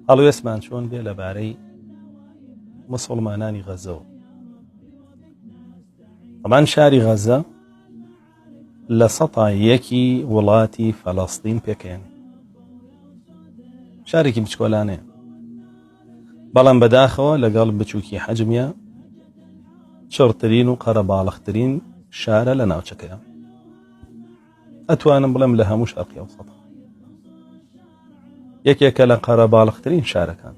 هەڵوێستمان چۆن بێ لەبارەی مسڵمانانی غەزەوە. ئەمان شاری غەزە لە 101 وڵاتی فەڵەستین پێکەێن. شارێکی بچکۆلانەیە، بەڵام بەداخەوە لەگەڵ بچووکی حەجمیە چڕترین و قەرەباڵغترین شارە لە ناوچەکەیە. ئەتوانم بڵێم لە هەموو شەرقی ئەوسەط یەکێکە لە قەرەباڵغترین شارەکان،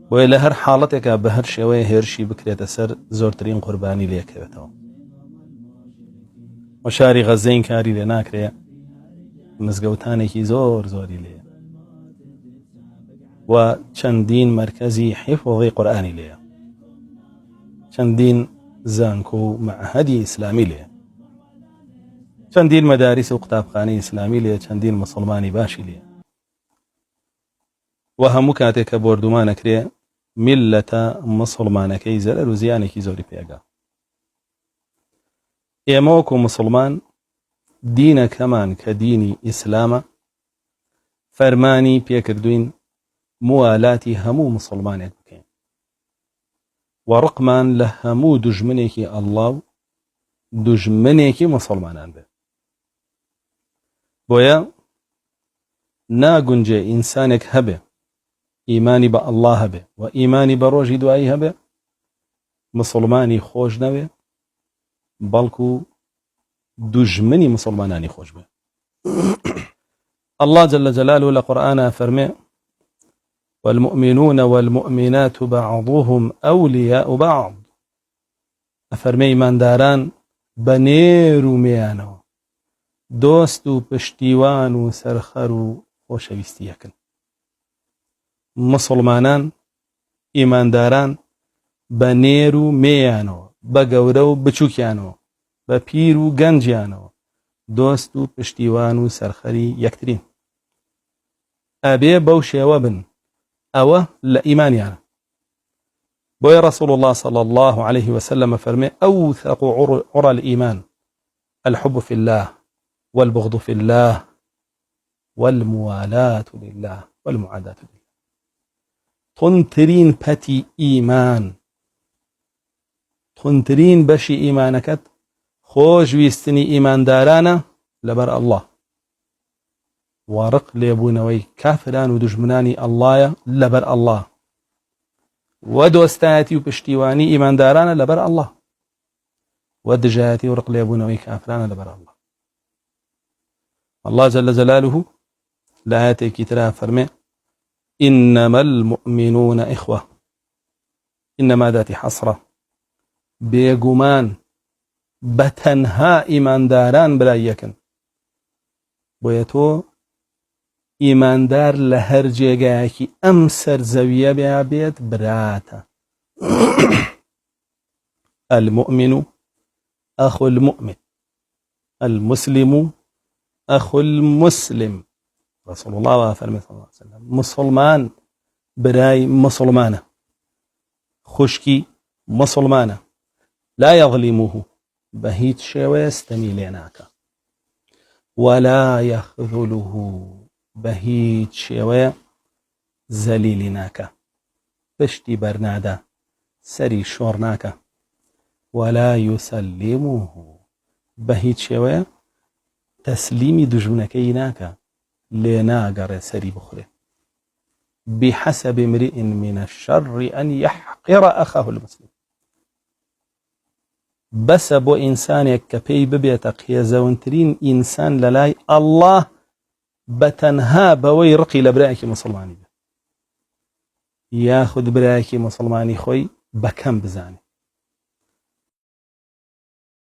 بۆیە لە هەر حاڵەتێکە بە هەر شێوەیە هێرشی بکرێتە سەر زۆرترین قوربانی لێکەوێتەوە. و شاری غەزەین کاری لێ ناکرێ، مزگەوتانێکی زۆری لێ و چەندین مەرکەزی حیفظی قورئانی لێ، چەندین زانکۆ و مەعهەدی ئیسلامی لێ، چەندین مەداریس و قوتابخانەی ئیسلامی لێ، چەندین مسڵمانی باشی لێ. و هەموو کاتێک کە بردومانەکرێ میلەتە مسڵمانەکەی زەرەر و زیانێکی زۆری پێگا. ئێمە وەکو مسڵمان دینەکەمان کە دینی ئیسلامە فەرمانی پێکردوین موالاتی هەموو مسڵمانێک بکەین و ڕقمان لە هەموو دوژمنێکی ئەڵڵا و دوژمنێکی مسڵمانان بێ. بۆیە ناگونجێ ئینسانێک هەبێ ئیمانی بە ئەڵڵا هەبێ و ئیمانی بە ڕۆژی دوایی هەبێ مسڵمانی خۆش نەوێ، بەڵکو دوژمنی مسلمانانی خۆش بێ. الله جل جلاله لە قورئانە فەرمێ والمؤمنون والمؤمنات بعضهم أولياء بعض. ئەفەرمێ ئیمانداران بە نێر و مێیانەوە دۆست و پشتیوان و سەرخەر و خۆشەویستی یەکن. مسلمانان ئیمانداران بە نێر و مێیانەوە، بە گەورە و بچووکیانەوە، بە پیر و گەنجیانەوە دۆست و پشتیوان و سەرخەری یەکترین. ئەبێ بەو شێوە بن، ئەوە لە ئیمانیانە. بۆیە رسول الله صلى الله عليه وسلم فرمي أوثق عرى الإيمان الحب في الله والبغض في الله والموالاة لله والمعاداة لله. تنترين پەتی ئیمان، تونترین بەشی ئیمانەکەت خۆشویستنی ئیماندارانە لەبەر ئەڵڵا، وەڕق لێبوونەوەی کافران و دژمنانی ئەڵڵایە لەبەر ئەڵڵا، و دۆستایەتی و پشتیوانی ئیماندارانە لەبەر ئەڵڵا، و دژایەتی و ڕق لێبوونەوەی کافرانە لەبەر ئەڵڵا. الله جل جلاله لە ئاەتێکی ترا فەرمێ إنما المؤمنون إخوة. إنما ذاتي حصرة، بێگومان بە تەنها ئیمانداران برای یەکن. بۆیە تۆ ئیماندار لە هەر جێگایەکی ئەم سەرزەویە بێت براتە. المؤمن أخو المؤمن، المسلم أخو المسلم. رسول الله فرمى صلى الله عليه وسلم مسلمان براي مسلمانة، خوشكي مسلمانة، لا يظلمه بهيت شوي استميليناك، ولا يخذله بهيت شوي زليلناك، بشتي برنادا سري شورناك، ولا يسلمه بهيت شوي تسليمي دجونكيناك لێنا گەڕێ سەری بخورێ. بحسب امرئ من الشر أن يحقر أخاه المسلم. بەسە بۆ ئینسانێک کە پێی ببێتە قێزەونترین ئینسان لە لای ئەڵڵا بە تەنها بەوەی ڕقی لە برایەکی مسڵمانی بێ، یاخود برایەکی مسڵمانی خۆی بەکەم بزانێ.